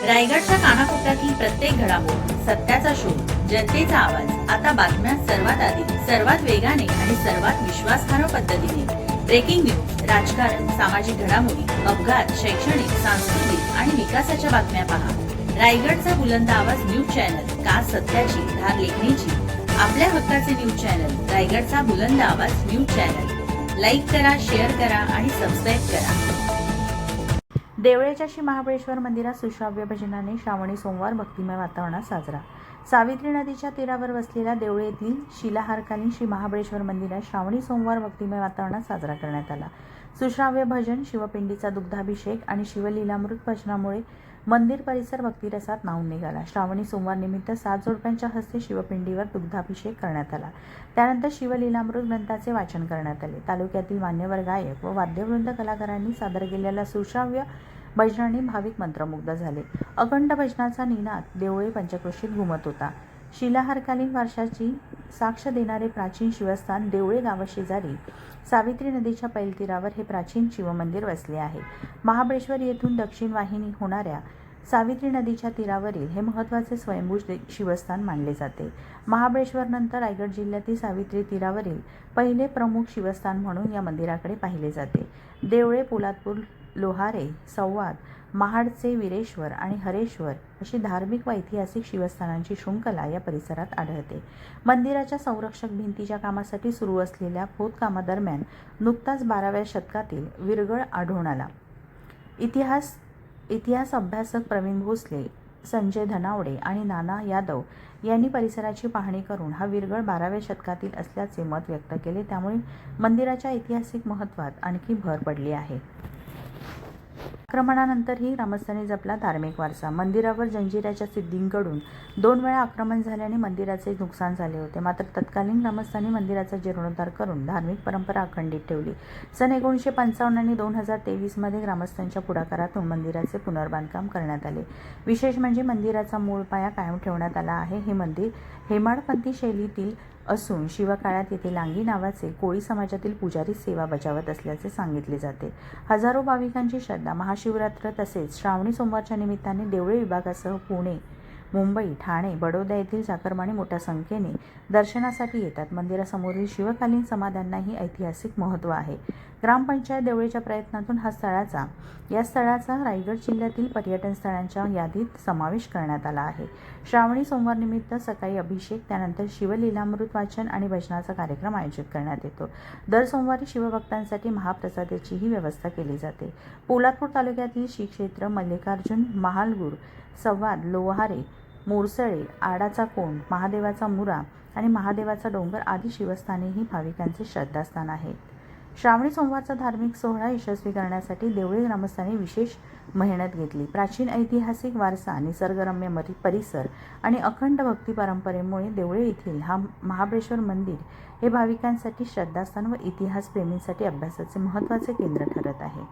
रायगडच्या कानाकोपऱ्यातील प्रत्येक घडामोड, सत्याचा शोध, जनतेचा आवाज. आता बातम्या सर्वात आधी, सर्वात वेगाने आणि सर्वात विश्वासार्ह पद्धतीने. ब्रेकिंग न्यूज, राजकारण, सामाजिक घडामोडी, अपघात, शैक्षणिक, सांस्कृतिक आणि विकासाच्या बातम्या पहा. रायगडचा बुलंद आवाज न्यूज चॅनल, का सत्याची धार लेखणीची. आपल्या हक्काचे न्यूज चॅनल, रायगडचा बुलंद आवाज न्यूज चॅनल. लाईक करा, शेअर करा आणि सबस्क्राईब करा. देवळेच्या श्री महाबळेश्वर मंदिरात सुश्राव्य भजनाने श्रावणी सोमवार भक्तिमय वातावरणात साजरा. सावित्री नदीच्या तीरावर वसलेल्या देवळे येथील शिलाहारकालीन श्री महाबळेश्वर मंदिरात श्रावणी सोमवार भक्तिमय वातावरणात साजरा करण्यात आला. सुश्राव्य भजन, शिवपिंडीचा दुग्धाभिषेक आणि शिवलीलामृत भजनामुळे मंदिर परिसर भक्तिरसात न्हाऊन निघाला. श्रावणी सोमवार निमित्त 7 जोडप्यांच्या हस्ते शिवपिंडीवर दुग्धाभिषेक करण्यात आला. त्यानंतर शिवलीलामृत ग्रंथाचे वाचन करण्यात आले. तालुक्यातील मान्यवर गायक व वाद्यवृंद कलाकारांनी सादर केलेल्या सुश्राव्य भजनाने भाविक मंत्रमुग्ध झाले. अखंड भजनाचा निनाद देवळे पंचक्रोशीत घुमत होता. शिलाहारकालीन वर्षाची साक्ष देणारे प्राचीन शिवस्थान देवळे गावाशेजारी सावित्री नदीच्या पैलतीरावर हे प्राचीन शिवमंदिर वसले आहे. महाबळेश्वर येथून दक्षिण वाहिनी होणाऱ्या सावित्री नदीच्या तीरावरील हे महत्त्वाचे स्वयंभू शिवस्थान मानले जाते. महाबळेश्वर नंतर रायगड जिल्ह्यातील सावित्री तीरावरील पहिले प्रमुख शिवस्थान म्हणून या मंदिराकडे पाहिले जाते. देवळे, पोलादपूर, लोहारे, संवाद, महाडचे वीरेश्वर आणि हरेश्वर अशी धार्मिक व ऐतिहासिक शिवस्थानांची शृंखला या परिसरात आढळते. मंदिराच्या संरक्षक भिंतीच्या कामासाठी सुरू असलेल्या खोदकामादरम्यान नुकताच 12व्या शतकातील विरगळ आढळून आला. इतिहास अभ्यासक प्रवीण भोसले, संजय धनावडे आणि नाना यादव यांनी परिसराची पाहणी करून हा विरगळ 12व्या शतकातील असल्याचे मत व्यक्त केले. त्यामुळे मंदिराच्या ऐतिहासिक महत्त्वात आणखी भर पडली आहे. आक्रमणानंतरही ग्रामस्थांनी जपला धार्मिक वारसा. मंदिरावर जंजिऱ्याच्या सिद्धींकडून 2 वेळा आक्रमण झाल्याने मंदिराचे नुकसान झाले होते. मात्र तत्कालीन ग्रामस्थांनी मंदिराचा जीर्णोद्धार करून धार्मिक परंपरा अखंडित ठेवली. सन 1955 आणि 2023 मध्ये ग्रामस्थांच्या पुढाकारातून मंदिराचे पुनर्बांधकाम करण्यात आले. विशेष म्हणजे मंदिराचा मूळ पाया कायम ठेवण्यात आला आहे. हे मंदिर हेमाडपंथी शैलीतील असून शिवकाळात येथे लांगी नावाचे कोळी समाजातील पुजारी सेवा बजावत असल्याचे सांगितले जाते. हजारो भाविकांची श्रद्धा. महाशिवरात्र तसेच श्रावणी सोमवारच्या निमित्ताने देवळे विभागासह पुणे, मुंबई, ठाणे, बडोदा येथील चाकरमानी मोठ्या संख्येने दर्शनासाठी येतात. मंदिरासमोरील शिवकालीन समाध्यांनाही ऐतिहासिक महत्त्व आहे. ग्रामपंचायत देवळेच्या प्रयत्नातून या स्थळाचा रायगड जिल्ह्यातील पर्यटन स्थळांच्या यादीत समावेश करण्यात आला आहे. श्रावणी सोमवार निमित्त सकाळी अभिषेक, त्यानंतर शिवलीलामृत वाचन आणि भजनाचा कार्यक्रम आयोजित करण्यात येतो. दर सोमवारी शिवभक्तांसाठी महाप्रसादाचीही व्यवस्था केली जाते. पोलादपूर तालुक्यातील श्री क्षेत्र मल्लिकार्जुन, महालगूर, संवाद, लोहारे, मोरसळे, आडाचा कोंड, महादेवाचा मुरा आणि महादेवाचा डोंगर आदी शिवस्थानेही भाविकांचे श्रद्धास्थान आहेत. श्रावणी सोमवारचा धार्मिक सोहळा यशस्वी करण्यासाठी देवळे ग्रामस्थांनी विशेष मेहनत घेतली. प्राचीन ऐतिहासिक वारसा, निसर्गरम्य परिसर आणि अखंड भक्ती परंपरेमुळे देवळे येथील हा महाबळेश्वर मंदिर हे भाविकांसाठी श्रद्धास्थान व इतिहास प्रेमींसाठी अभ्यासाचे महत्त्वाचे केंद्र ठरत आहे.